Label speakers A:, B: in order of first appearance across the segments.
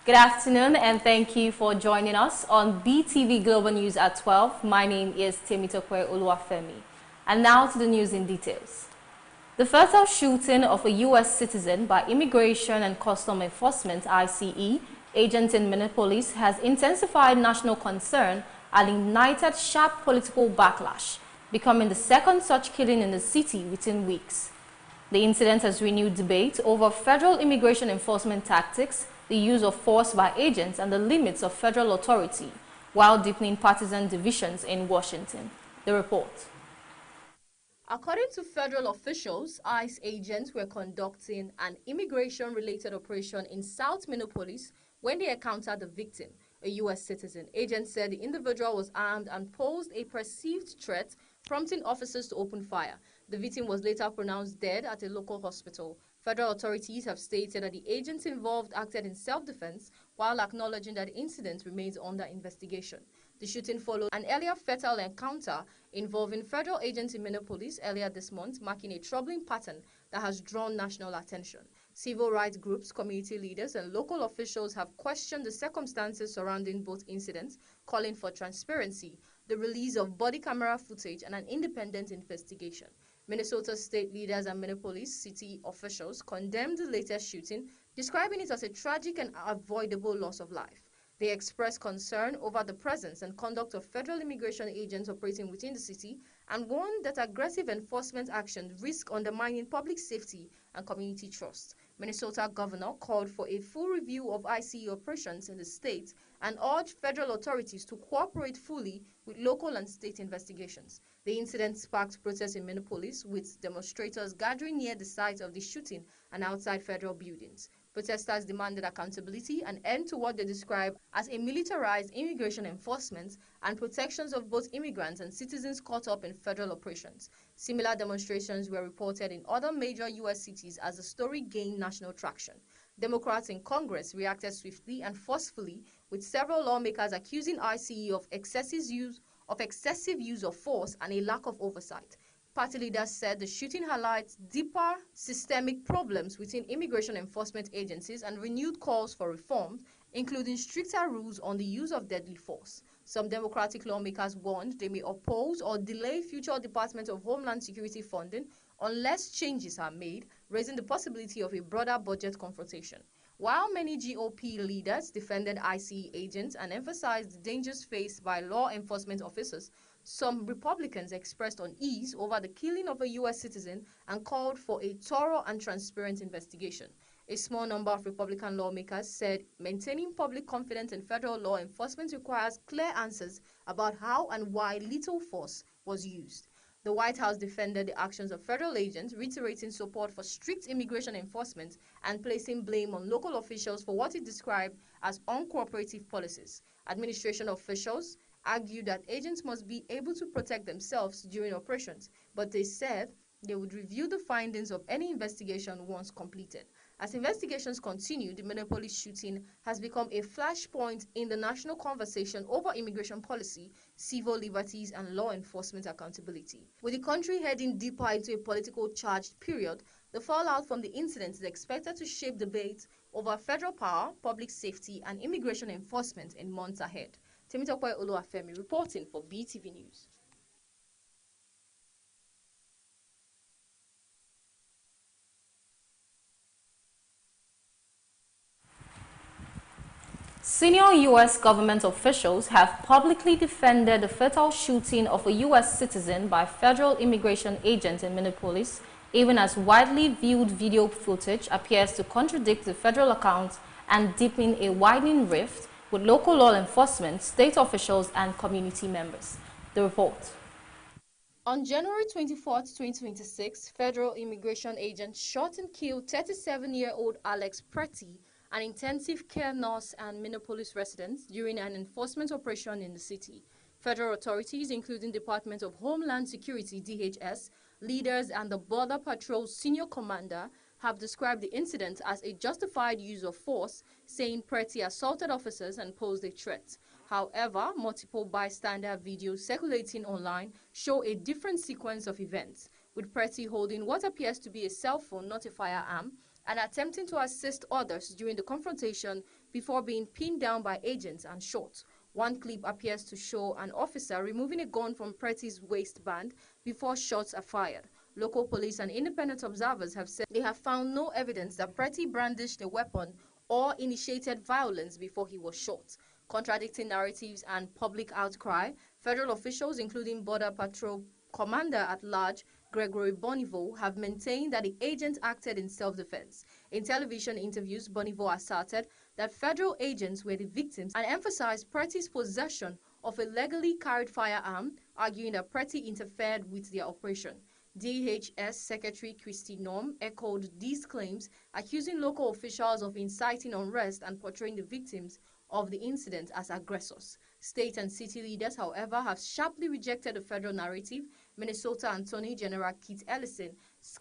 A: Good afternoon and thank you for joining us on BTV Global News at 12. My name is Temitope Oluwafemi. And now to the news in details. The fatal shooting of a U.S. citizen by Immigration and Customs Enforcement (ICE) agents in Minneapolis has intensified national concern and ignited sharp political backlash, becoming the second such killing in the city within weeks. The incident has renewed debate over federal immigration enforcement tactics, the use of force by agents, and the limits of federal authority, while deepening partisan divisions in Washington. The report. According to federal officials, ICE agents were conducting an immigration-related operation in South Minneapolis when they encountered the victim, a U.S. citizen. Agents said the individual was armed and posed a perceived threat, prompting officers to open fire. The victim was later pronounced dead at a local hospital. Federal authorities have stated that the agents involved acted in self-defense while acknowledging that the incident remains under investigation. The shooting followed an earlier fatal encounter involving federal agents in Minneapolis earlier this month, marking a troubling pattern that has drawn national attention. Civil rights groups, community leaders, and local officials have questioned the circumstances surrounding both incidents, calling for transparency, the release of body camera footage, and an independent investigation. Minnesota state leaders and Minneapolis city officials condemned the latest shooting, describing it as a tragic and avoidable loss of life. They expressed concern over the presence and conduct of federal immigration agents operating within the city and warned that aggressive enforcement action risk undermining public safety and community trust. Minnesota governor called for a full review of ICE operations in the state and urged federal authorities to cooperate fully with local and state investigations. The incident sparked protests in Minneapolis, with demonstrators gathering near the site of the shooting and outside federal buildings. Protesters demanded accountability and end to what they describe as a militarized immigration enforcement and protections of both immigrants and citizens caught up in federal operations. Similar demonstrations were reported in other major U.S. cities as the story gained national traction. Democrats in Congress reacted swiftly and forcefully, with several lawmakers accusing ICE of excessive use of force and a lack of oversight. Party leaders said the shooting highlights deeper systemic problems within immigration enforcement agencies and renewed calls for reforms, including stricter rules on the use of deadly force. Some Democratic lawmakers warned they may oppose or delay future Department of Homeland Security funding unless changes are made, raising the possibility of a broader budget confrontation. While many GOP leaders defended ICE agents and emphasized the dangers faced by law enforcement officers, some Republicans expressed unease over the killing of a U.S. citizen and called for a thorough and transparent investigation. A small number of Republican lawmakers said maintaining public confidence in federal law enforcement requires clear answers about how and why lethal force was used. The White House defended the actions of federal agents, reiterating support for strict immigration enforcement and placing blame on local officials for what it described as uncooperative policies. Administration officials argued that agents must be able to protect themselves during operations, but they said they would review the findings of any investigation once completed. As investigations continue, the Minneapolis shooting has become a flashpoint in the national conversation over immigration policy, civil liberties, and law enforcement accountability. With the country heading deeper into a political charged period, the fallout from the incident is expected to shape debate over federal power, public safety, and immigration enforcement in months ahead. Temitope Oluwafemi reporting for BTV News. Senior U.S. government officials have publicly defended the fatal shooting of a U.S. citizen by federal immigration agents in Minneapolis, even as widely viewed video footage appears to contradict the federal account and deepen a widening rift with local law enforcement, state officials, and community members. The report. On January 24, 2026, federal immigration agents shot and killed 37-year-old Alex Pretty, an intensive care nurse and Minneapolis resident, during an enforcement operation in the city. Federal authorities, including Department of Homeland Security (DHS), leaders and the Border Patrol senior commander, have described the incident as a justified use of force, saying Pretty assaulted officers and posed a threat. However, multiple bystander videos circulating online show a different sequence of events, with Pretty holding what appears to be a cell phone, not a firearm, and attempting to assist others during the confrontation before being pinned down by agents and shot. One clip appears to show an officer removing a gun from Pretty's waistband before shots are fired. Local police and independent observers have said they have found no evidence that Pretty brandished a weapon or initiated violence before he was shot. Contradicting narratives and public outcry, federal officials, including Border Patrol Commander-at-Large Gregory Beetv, have maintained that the agent acted in self-defense. In television interviews, Beetv asserted that federal agents were the victims and emphasized Pretty's possession of a legally carried firearm, arguing that Pretty interfered with their operation. DHS Secretary Kristi Noem echoed these claims, accusing local officials of inciting unrest and portraying the victims of the incident as aggressors. State and city leaders, however, have sharply rejected the federal narrative. Minnesota Attorney General Keith Ellison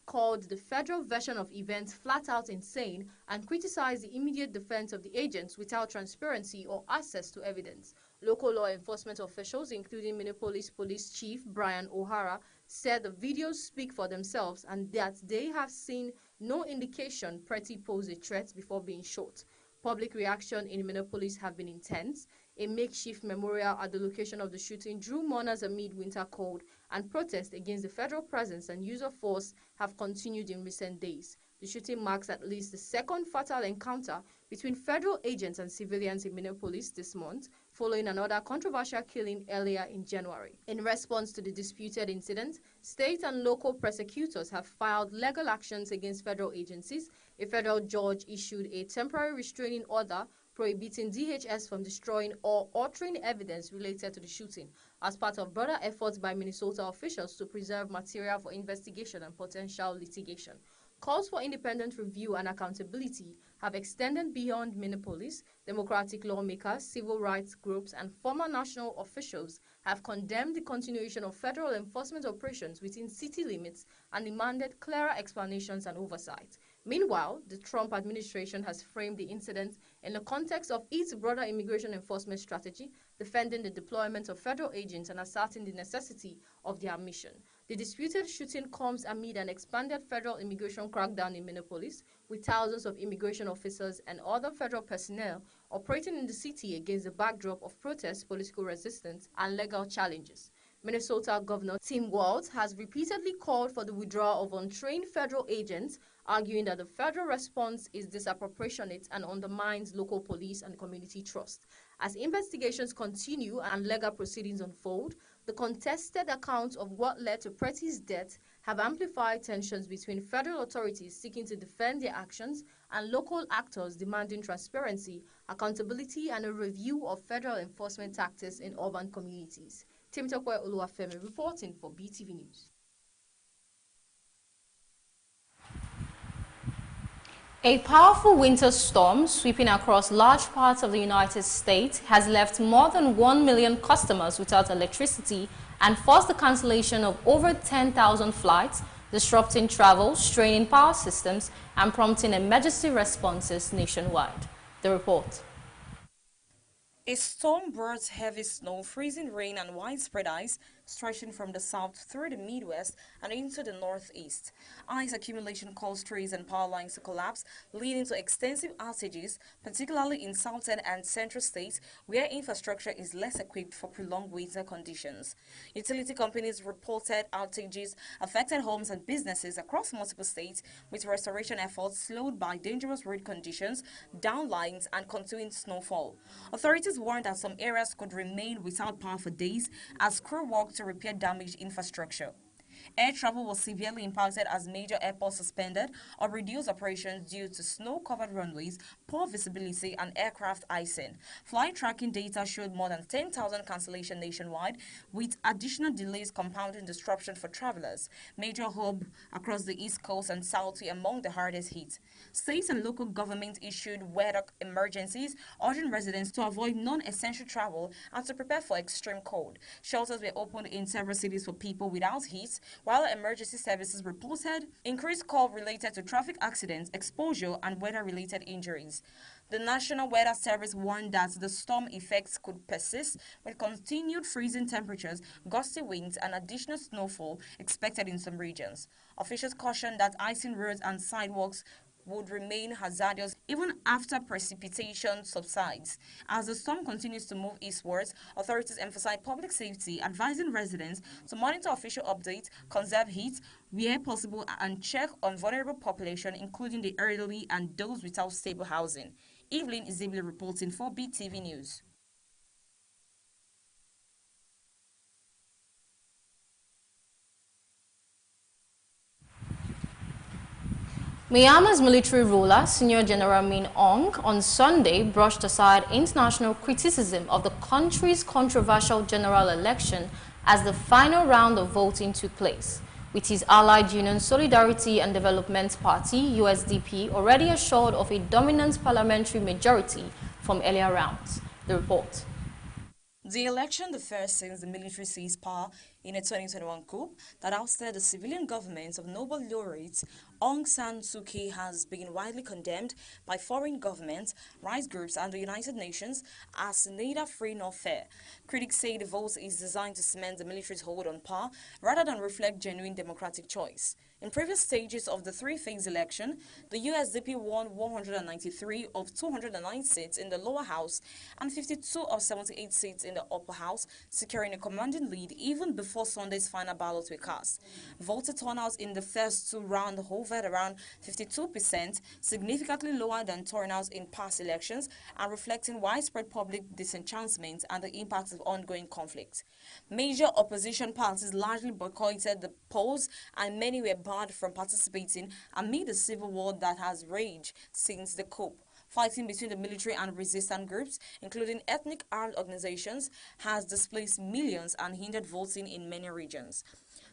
A: called the federal version of events flat out insane and criticized the immediate defense of the agents without transparency or access to evidence. Local law enforcement officials, including Minneapolis Police Chief Brian O'Hara, said the videos speak for themselves and that they have seen no indication Pretty posed a threat before being shot. Public reaction in Minneapolis have been intense. A makeshift memorial at the location of the shooting drew mourners amid winter cold, and protests against the federal presence and use of force have continued in recent days. The shooting marks at least the second fatal encounter between federal agents and civilians in Minneapolis this month, following another controversial killing earlier in January. In response to the disputed incident, state and local prosecutors have filed legal actions against federal agencies. A federal judge issued a temporary restraining order prohibiting DHS from destroying or altering evidence related to the shooting as part of broader efforts by Minnesota officials to preserve material for investigation and potential litigation. Calls for independent review and accountability have extended beyond Minneapolis. Democratic lawmakers, civil rights groups, and former national officials have condemned the continuation of federal enforcement operations within city limits and demanded clearer explanations and oversight. Meanwhile, the Trump administration has framed the incident in the context of its broader immigration enforcement strategy, defending the deployment of federal agents and asserting the necessity of their mission. The disputed shooting comes amid an expanded federal immigration crackdown in Minneapolis, with thousands of immigration officers and other federal personnel operating in the city against the backdrop of protests, political resistance, and legal challenges. Minnesota Governor Tim Walz has repeatedly called for the withdrawal of untrained federal agents, arguing that the federal response is disproportionate and undermines local police and community trust. As investigations continue and legal proceedings unfold, the contested accounts of what led to Pretty's death have amplified tensions between federal authorities seeking to defend their actions and local actors demanding transparency, accountability, and a review of federal enforcement tactics in urban communities. Temitope Oluwafemi reporting for Beetv News. A powerful winter storm sweeping across large parts of the United States has left more than 1 million customers without electricity and forced the cancellation of over 10,000 flights, disrupting travel, straining power systems, and prompting emergency responses nationwide. The report.
B: A storm brought heavy snow, freezing rain, and widespread ice stretching from the south through the Midwest and into the Northeast. Ice accumulation caused trees and power lines to collapse, leading to extensive outages, particularly in southern and central states where infrastructure is less equipped for prolonged winter conditions. Utility companies reported outages affected homes and businesses across multiple states, with restoration efforts slowed by dangerous road conditions, downlines, and continuing snowfall. Authorities warned that some areas could remain without power for days as crews worked to repair damaged infrastructure. Air travel was severely impacted as major airports suspended or reduced operations due to snow-covered runways, poor visibility, and aircraft icing. Flight tracking data showed more than 10,000 cancellations nationwide, with additional delays compounding disruption for travelers. Major hubs across the East Coast and South were among the hardest hit. States and local governments issued weather emergencies, urging residents to avoid non-essential travel and to prepare for extreme cold. Shelters were opened in several cities for people without heat, while emergency services reported increased calls related to traffic accidents, exposure, and weather-related injuries. The National Weather Service warned that the storm effects could persist with continued freezing temperatures, gusty winds, and additional snowfall expected in some regions. Officials cautioned that icing roads and sidewalks would remain hazardous even after precipitation subsides. As the storm continues to move eastwards, authorities emphasize public safety, advising residents to monitor official updates, conserve heat where possible, and check on vulnerable population, including the elderly and those without stable housing. Evelyn Izibili reporting for BTV News.
A: Myanmar's military ruler, Senior General Min Aung, on Sunday brushed aside international criticism of the country's controversial general election as the final round of voting took place, with his allied Union Solidarity and Development Party, USDP, already assured of a dominant parliamentary majority from earlier rounds. The report.
B: The election, the first since the military seized power in a 2021 coup that ousted the civilian government of Nobel laureate Aung San Suu Kyi, has been widely condemned by foreign governments, rights groups, and the United Nations as neither free nor fair. Critics say the vote is designed to cement the military's hold on power rather than reflect genuine democratic choice. In previous stages of the three-phase election, the USDP won 193 of 209 seats in the lower house and 52 of 78 seats in the upper house, securing a commanding lead even before Sunday's final ballots were cast. Voter turnout in the first two rounds hovered around 52%, significantly lower than turnouts in past elections and reflecting widespread public disenchantment and the impacts of ongoing conflict. Major opposition parties largely boycotted the polls, and many were barred from participating amid the civil war that has raged since the coup. Fighting between the military and resistance groups, including ethnic armed organizations, has displaced millions and hindered voting in many regions.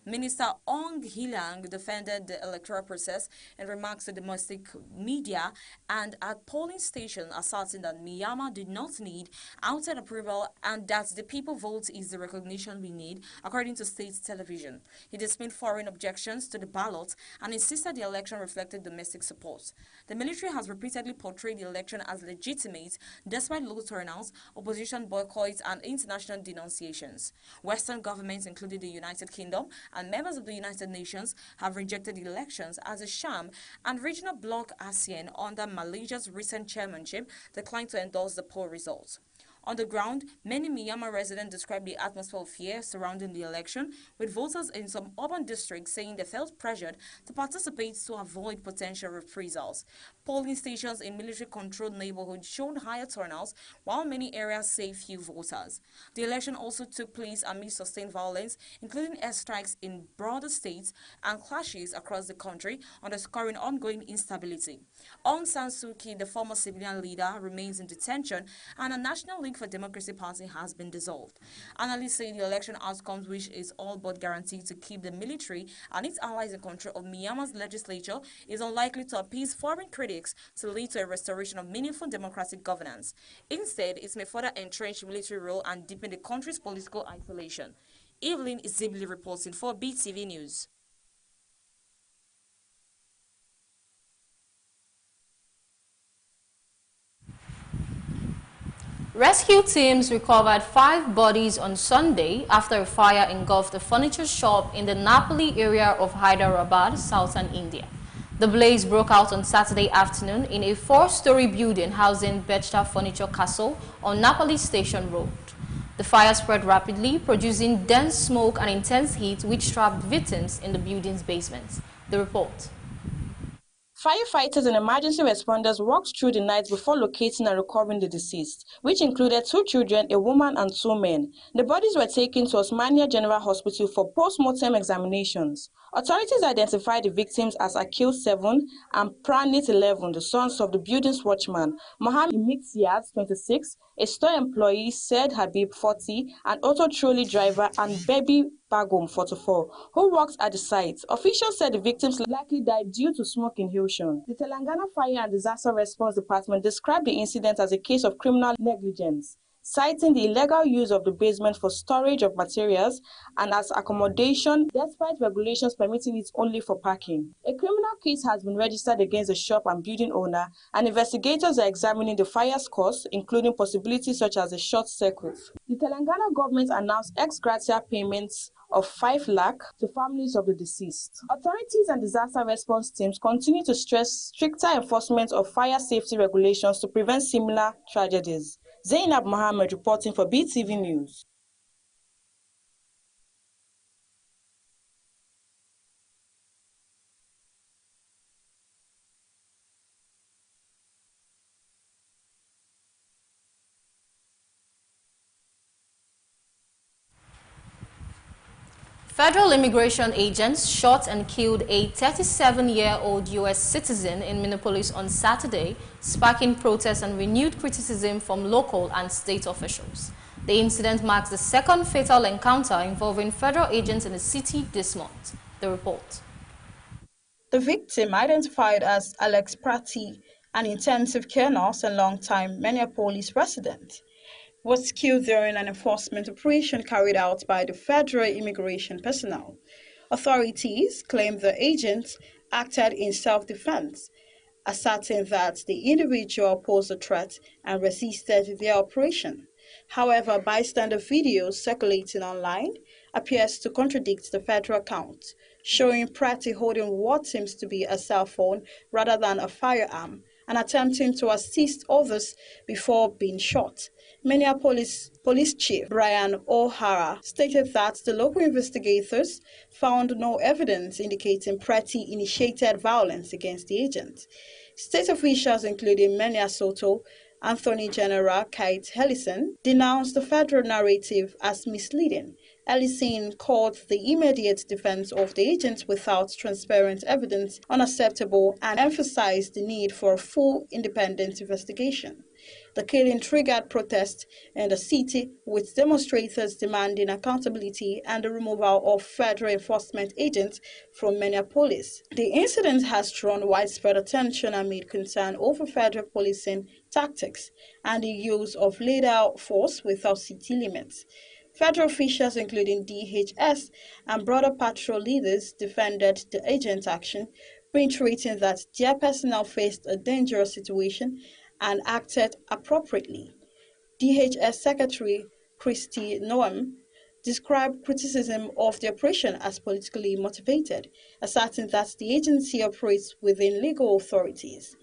B: Minister Ong Hilang defended the electoral process in remarks to domestic media and at polling stations, asserting that Myanmar did not need outside approval and that the people vote is the recognition we need, according to state television. He dismissed foreign objections to the ballot and insisted the election reflected domestic support. The military has repeatedly portrayed the election as legitimate despite low turnouts, opposition boycotts, and international denunciations. Western governments, including the United Kingdom and members of the United Nations, have rejected the elections as a sham, and regional bloc ASEAN, under Malaysia's recent chairmanship, declined to endorse the poll results. On the ground, many Myanmar residents described the atmosphere of fear surrounding the election, with voters in some urban districts saying they felt pressured to participate to avoid potential reprisals. Polling stations in military-controlled neighborhoods showed higher turnouts, while many areas saved few voters. The election also took place amid sustained violence, including airstrikes in broader states and clashes across the country, underscoring ongoing instability. Aung San Suu Kyi, the former civilian leader, remains in detention, and a National League for Democracy Party has been dissolved. Analysts say the election outcomes, which is all but guaranteed to keep the military and its allies in control of Myanmar's legislature, is unlikely to appease foreign critics to lead to a restoration of meaningful democratic governance. Instead, it may further entrench military rule and deepen the country's political isolation. Evelyn Izibili reporting for BTV News.
A: Rescue teams recovered 5 bodies on Sunday after a fire engulfed a furniture shop in the Napoli area of Hyderabad, southern India. The blaze broke out on Saturday afternoon in a 4-story building housing Bechta Furniture Castle on Napoli Station Road. The fire spread rapidly, producing dense smoke and intense heat which trapped victims in the building's basement. The report.
C: Firefighters and emergency responders worked through the night before locating and recovering the deceased, which included 2 children, a woman and 2 men. The bodies were taken to Osmania General Hospital for post-mortem examinations. Authorities identified the victims as Akil 7 and Pranit 11, the sons of the building's watchman, Mohammed Imitsiaz 26, a store employee, Said Habib 40, an auto trolley driver, and Baby Bagum 44, who worked at the site. Officials said the victims likely died due to smoke inhalation. The Telangana Fire and Disaster Response Department described the incident as a case of criminal negligence, citing the illegal use of the basement for storage of materials and as accommodation, despite regulations permitting it only for parking. A criminal case has been registered against the shop and building owner, and investigators are examining the fire's cause, including possibilities such as a short circuit. The Telangana government announced ex gratia payments of 5 lakh to families of the deceased. Authorities and disaster response teams continue to stress stricter enforcement of fire safety regulations to prevent similar tragedies. Zainab Mohammed reporting for Beetv News.
A: Federal immigration agents shot and killed a 37-year-old U.S. citizen in Minneapolis on Saturday, sparking protests and renewed criticism from local and state officials. The incident marks the second fatal encounter involving federal agents in the city this month. The report.
C: The victim, identified as Alex Pratty, an intensive care nurse and longtime Minneapolis resident, was killed during an enforcement operation carried out by the federal immigration personnel. Authorities claim the agents acted in self-defense, asserting that the individual posed a threat and resisted their operation. However, bystander video circulating online appears to contradict the federal account, showing Pratty holding what seems to be a cell phone rather than a firearm and attempting to assist others before being shot. Minneapolis Police Chief Brian O'Hara stated that the local investigators found no evidence indicating Pratty initiated violence against the agent. State officials, including Minnesota Attorney General Kate Ellison, denounced the federal narrative as misleading. Ellison called the immediate defense of the agents without transparent evidence unacceptable and emphasized the need for a full independent investigation. The killing triggered protests in the city, with demonstrators demanding accountability and the removal of federal enforcement agents from Minneapolis. The incident has drawn widespread attention amid concern over federal policing tactics and the use of lethal force without city limits. Federal officials, including DHS and Border Patrol leaders, defended the agent's action, reiterating that their personnel faced a dangerous situation and acted appropriately. DHS Secretary Kristi Noem described criticism of the operation as politically motivated, asserting that the agency operates within legal authorities.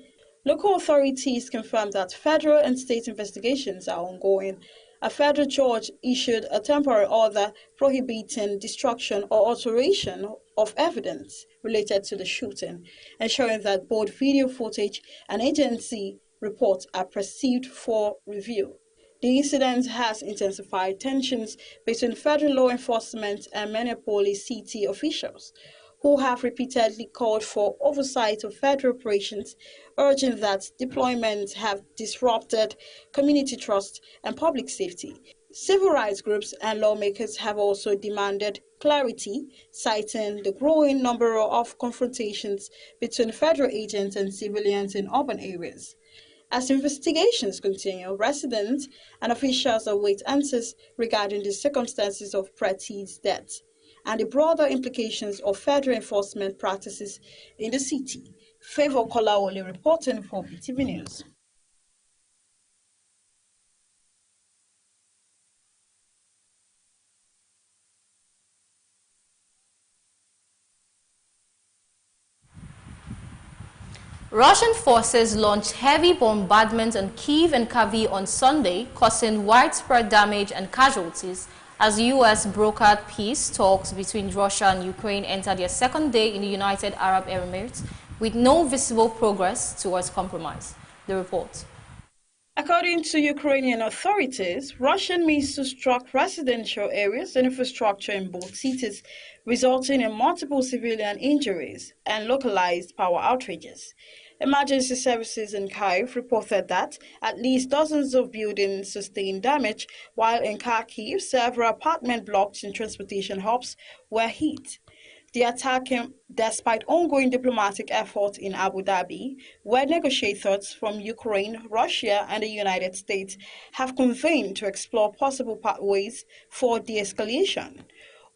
C: Local authorities confirmed that federal and state investigations are ongoing. A federal judge issued a temporary order prohibiting destruction or alteration of evidence related to the shooting, ensuring that both video footage and agency reports are received for review. The incident has intensified tensions between federal law enforcement and Minneapolis city officials, who have repeatedly called for oversight of federal operations, urging that deployments have disrupted community trust and public safety. Civil rights groups and lawmakers have also demanded clarity, citing the growing number of confrontations between federal agents and civilians in urban areas. As investigations continue, residents and officials await answers regarding the circumstances of Pratty's death and the broader implications of federal enforcement practices in the city. Favor Kolawole reporting for Beetv News.
A: Russian forces launched heavy bombardment on Kyiv and Kharkiv on Sunday, causing widespread damage and casualties as U.S. brokered peace talks between Russia and Ukraine enter their second day in the United Arab Emirates, with no visible progress towards compromise. The report.
C: According to Ukrainian authorities, Russian missiles struck residential areas and infrastructure in both cities, resulting in multiple civilian injuries and localized power outages. Emergency services in Kyiv reported that at least dozens of buildings sustained damage, while in Kharkiv, several apartment blocks and transportation hubs were hit. The attack came despite ongoing diplomatic efforts in Abu Dhabi, where negotiators from Ukraine, Russia, and the United States have convened to explore possible pathways for de-escalation.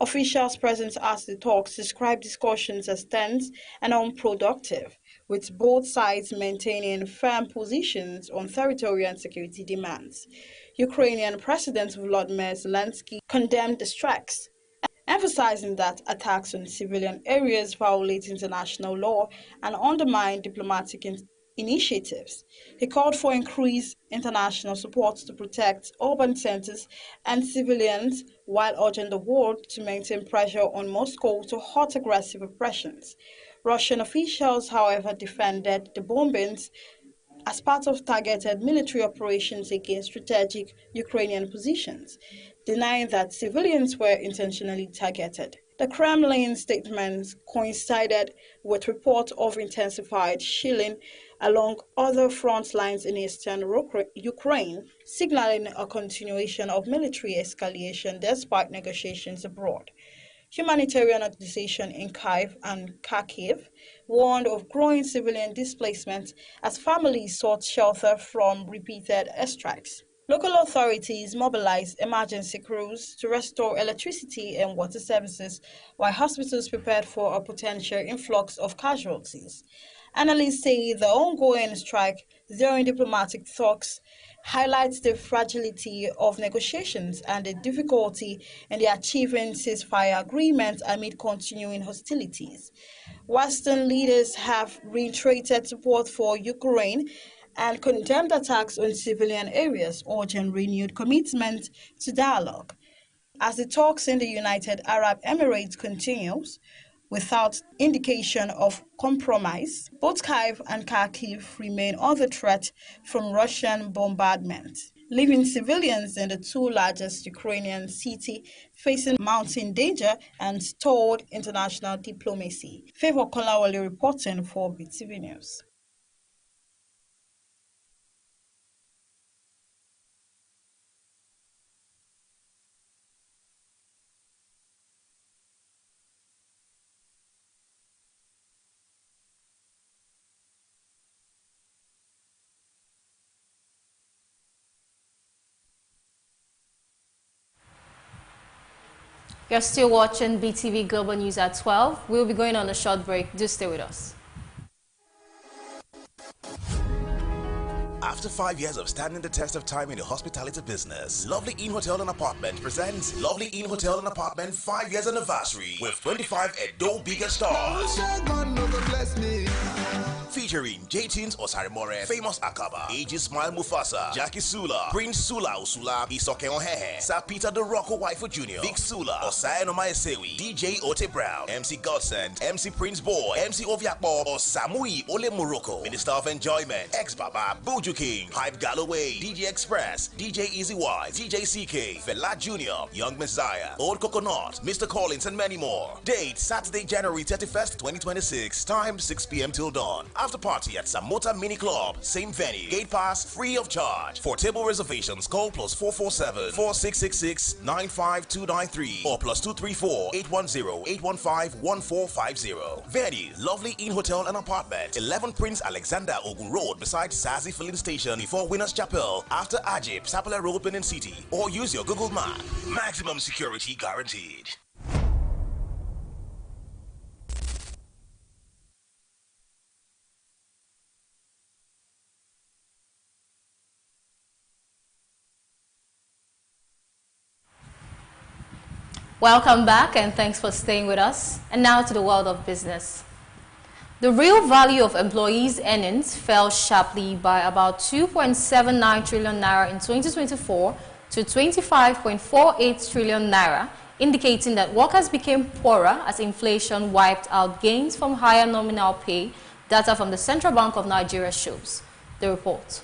C: Officials present at the talks described discussions as tense and unproductive, with both sides maintaining firm positions on territorial and security demands. Ukrainian President Volodymyr Zelensky condemned the strikes, emphasizing that attacks on civilian areas violate international law and undermine diplomatic initiatives. He called for increased international support to protect urban centers and civilians while urging the world to maintain pressure on Moscow to halt aggressive oppressions. Russian officials, however, defended the bombings as part of targeted military operations against strategic Ukrainian positions, denying that civilians were intentionally targeted. The Kremlin statements coincided with reports of intensified shelling along other front lines in eastern Ukraine, signaling a continuation of military escalation despite negotiations abroad. Humanitarian organizations in Kyiv and Kharkiv warned of growing civilian displacement as families sought shelter from repeated airstrikes. Local authorities mobilized emergency crews to restore electricity and water services, while hospitals prepared for a potential influx of casualties. Analysts say the ongoing strike during diplomatic talks highlights the fragility of negotiations and the difficulty in achieving ceasefire agreements amid continuing hostilities. Western leaders have reiterated support for Ukraine and condemned attacks on civilian areas, urging renewed commitment to dialogue. As the talks in the United Arab Emirates continues, without indication of compromise, both Kyiv and Kharkiv remain under threat from Russian bombardment, leaving civilians in the two largest Ukrainian cities facing mounting danger and stalled international diplomacy. Favor Kolawole reporting for Beetv News.
A: You're still watching BTV Global News at 12. We'll be going on a short break. Do stay with us.
D: After 5 years of standing the test of time in the hospitality business, Lovely Inn Hotel and Apartment presents Lovely Inn Hotel and Apartment 5 years anniversary with 25 Edo Bigger Stars. Featuring J-Tunes Osarimore, Famous Akaba, AG Smile Mufasa, Jackie Sula, Prince Sula Usula, Isoke Onhehe, Sir Peter the Rocco Waifu Jr., Big Sula, Osai Nomaesewi, DJ Ote Brown, MC Godsend, MC Prince Boy, MC Oviakbo, Osamui Ole Morocco, Minister of Enjoyment, Ex-Baba, Buju King, Hype Galloway, DJ Express, DJ Easy Y, DJ CK, Fela Jr., Young Messiah, Old Coconut, Mr. Collins, and many more. Date Saturday, January 31st, 2026. Time 6 p.m. till dawn. After party at Samota Mini Club, same venue. Gate pass free of charge. For table reservations, call +447 4666 95293 or +234 810 815 1450. Venue Lovely Inn Hotel and Apartment, 11 Prince Alexander Ogun Road, beside Sazi Filling Station, before Winners Chapel, after Ajib Sapele Road, Benin City. Or use your Google Map. Maximum security guaranteed.
A: Welcome back and thanks for staying with us. And now to the world of business. The real value of employees' earnings fell sharply by about 2.79 trillion naira in 2024 to 25.48 trillion naira, indicating that workers became poorer as inflation wiped out gains from higher nominal pay Data from the Central Bank of Nigeria shows. The report.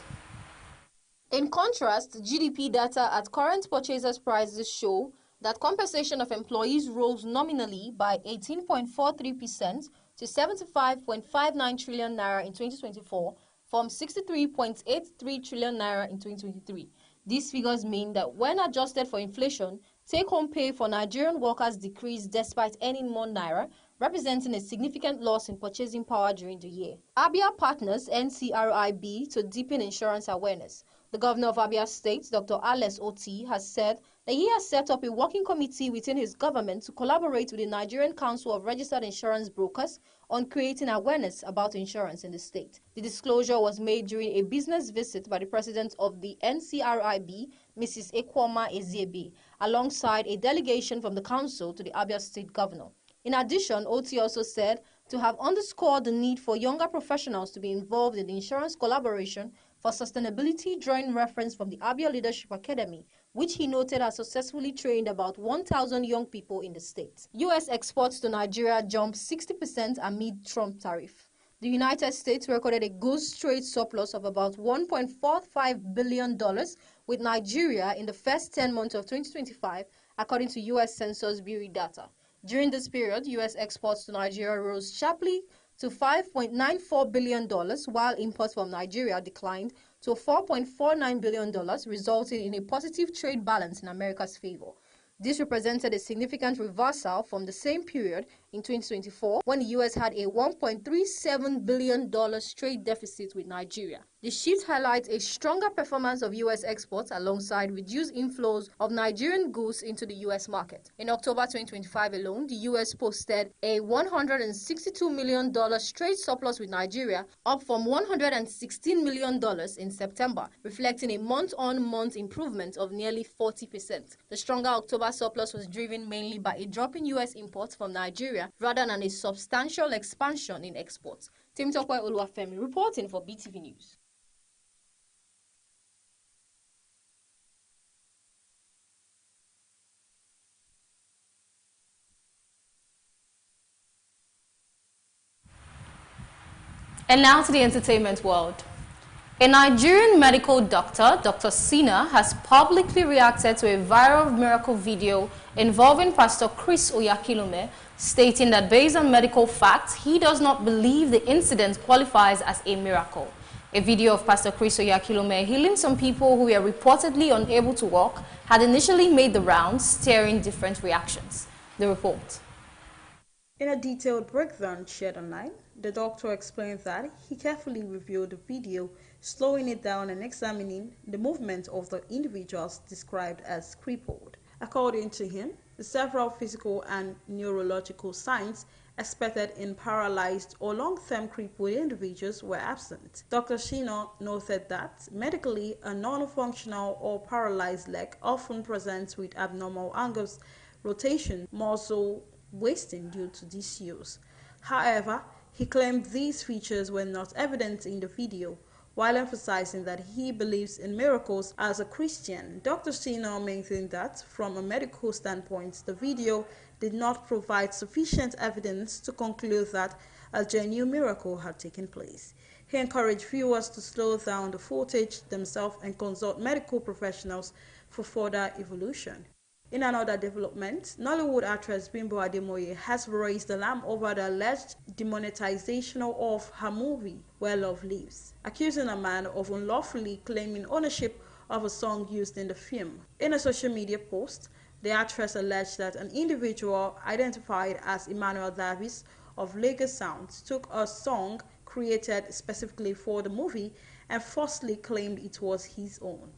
A: In contrast, GDP data at current purchasers' prices show that compensation of employees rose nominally by 18.43% to 75.59 trillion naira in 2024 from 63.83 trillion naira in 2023. These figures mean that when adjusted for inflation, take-home pay for Nigerian workers decreased despite earning more naira, representing a significant loss in purchasing power during the year. Abia partners NCRIB to deepen insurance awareness. The governor of Abia State, Dr. Alex Oti, has said that he has set up a working committee within his government to collaborate with the Nigerian Council of Registered Insurance Brokers on creating awareness about insurance in the state. The disclosure was made during a business visit by the president of the NCRIB, Mrs. Ekwoma Eziebe, alongside a delegation from the council to the Abia State governor. In addition, Oti also said to have underscored the need for younger professionals to be involved in the insurance collaboration for sustainability, drawing reference from the Abia Leadership Academy, which he noted has successfully trained about 1,000 young people in the state. U.S. exports to Nigeria jumped 60% amid Trump tariff. The United States recorded a goods trade surplus of about $1.45 billion with Nigeria in the first 10 months of 2025, according to U.S. Census Bureau data. During this period, U.S. exports to Nigeria rose sharply to $5.94 billion, while imports from Nigeria declined to $4.49 billion, resulting in a positive trade balance in America's favor. This represented a significant reversal from the same period in 2024, when the U.S. had a $1.37 billion trade deficit with Nigeria. The shift highlights a stronger performance of U.S. exports alongside reduced inflows of Nigerian goods into the U.S. market. In October 2025 alone, the U.S. posted a $162 million trade surplus with Nigeria, up from $116 million in September, reflecting a month-on-month improvement of nearly 40%. The stronger October surplus was driven mainly by a drop in U.S. imports from Nigeria rather than a substantial expansion in exports. Temitope Oluwafemi reporting for Beetv News. And now to the entertainment world. A Nigerian medical doctor, Dr. Sina, has publicly reacted to a viral miracle video involving Pastor Chris Oyakhilome, stating that based on medical facts, he does not believe the incident qualifies as a miracle. A video of Pastor Chris Oyakhilome healing some people who were reportedly unable to walk had initially made the rounds, stirring different reactions. The report.
C: In a detailed breakdown shared online, the doctor explained that he carefully reviewed the video, slowing it down and examining the movement of the individuals described as crippled. According to him, the several physical and neurological signs expected in paralyzed or long-term crippled individuals were absent. Dr. Shino noted that medically, a non-functional or paralyzed leg often presents with abnormal angles, rotation, muscle wasting due to disuse. However, he claimed these features were not evident in the video, while emphasizing that he believes in miracles as a Christian. Dr. Sina maintained that, from a medical standpoint, the video did not provide sufficient evidence to conclude that a genuine miracle had taken place. He encouraged viewers to slow down the footage themselves and consult medical professionals for further evaluation. In another development, Nollywood actress Bimbo Ademoye has raised alarm over the alleged demonetization of her movie, Where Love Lives, accusing a man of unlawfully claiming ownership of a song used in the film. In a social media post, the actress alleged that an individual identified as Emmanuel Davis of Lagos Sounds took a song created specifically for the movie and falsely claimed it was his own.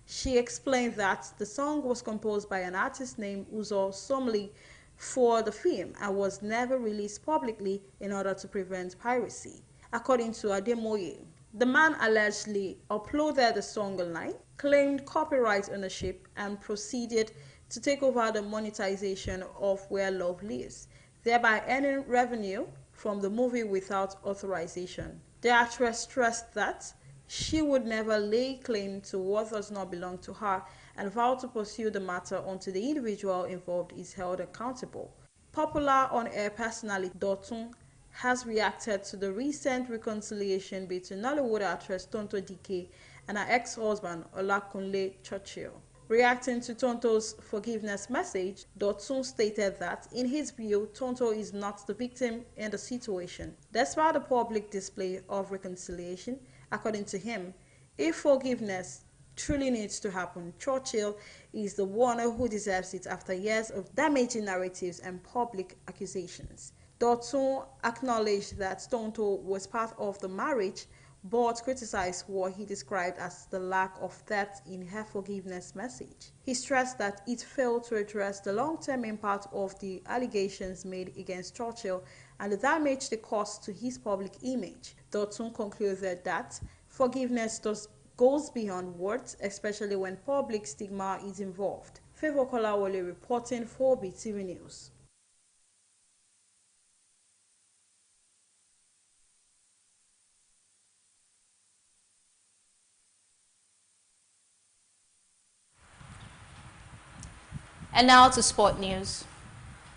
C: She explained that the song was composed by an artist named Uzo Somli for the film and was never released publicly in order to prevent piracy. According to Ademoye, the man allegedly uploaded the song online, claimed copyright ownership, and proceeded to take over the monetization of Where Love Lives, thereby earning revenue from the movie without authorization. The actress stressed that she would never lay claim to what does not belong to her and vowed to pursue the matter until the individual involved is held accountable. Popular on-air personality Dotun has reacted to the recent reconciliation between Nollywood actress Tonto Dike and her ex-husband Olakunle Churchill. Reacting to Tonto's forgiveness message, Dotun stated that, in his view, Tonto is not the victim in the situation. Despite the public display of reconciliation, according to him, if forgiveness truly needs to happen, Churchill is the one who deserves it after years of damaging narratives and public accusations. Dotun acknowledged that Tonto was part of the marriage, but criticized what he described as the lack of depth in her forgiveness message. He stressed that it failed to address the long-term impact of the allegations made against Churchill and the damage they caused to his public image. Dotun concluded that forgiveness goes beyond words, especially when public stigma is involved. Favour Kolawole reporting for Beetv News.
A: And now to sport news.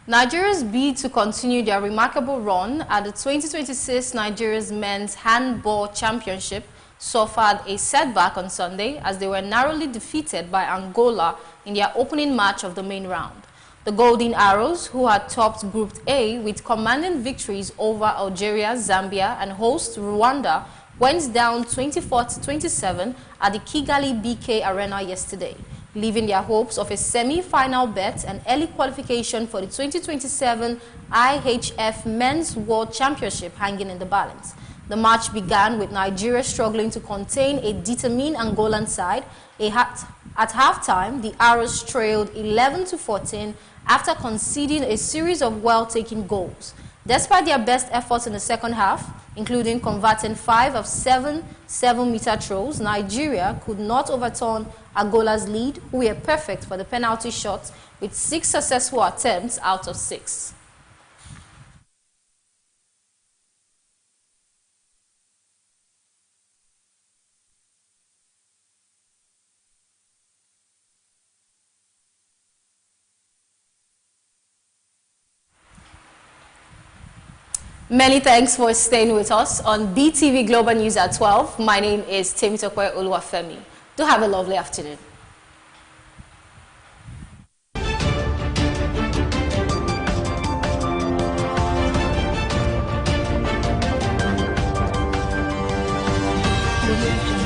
A: Nigeria's bid to continue their remarkable run at the 2026 Nigeria's Men's Handball Championship suffered a setback on Sunday as they were narrowly defeated by Angola in their opening match of the main round. The Golden Arrows, who had topped Group A with commanding victories over Algeria, Zambia and host Rwanda, went down 24-27 at the Kigali BK Arena yesterday, leaving their hopes of a semi-final berth and early qualification for the 2027 IHF Men's World Championship hanging in the balance. The match began with Nigeria struggling to contain a determined Angolan side. At halftime, the Arrows trailed 11-14 after conceding a series of well-taken goals. Despite their best efforts in the second half, including converting 5 of 7 7-meter throws, Nigeria could not overturn Angola's lead, who were perfect for the penalty shots with 6 successful attempts out of 6. Many thanks for staying with us on Beetv Global News at 12. My name is Temitope Oluwafemi. Do have a lovely afternoon.
E: Audio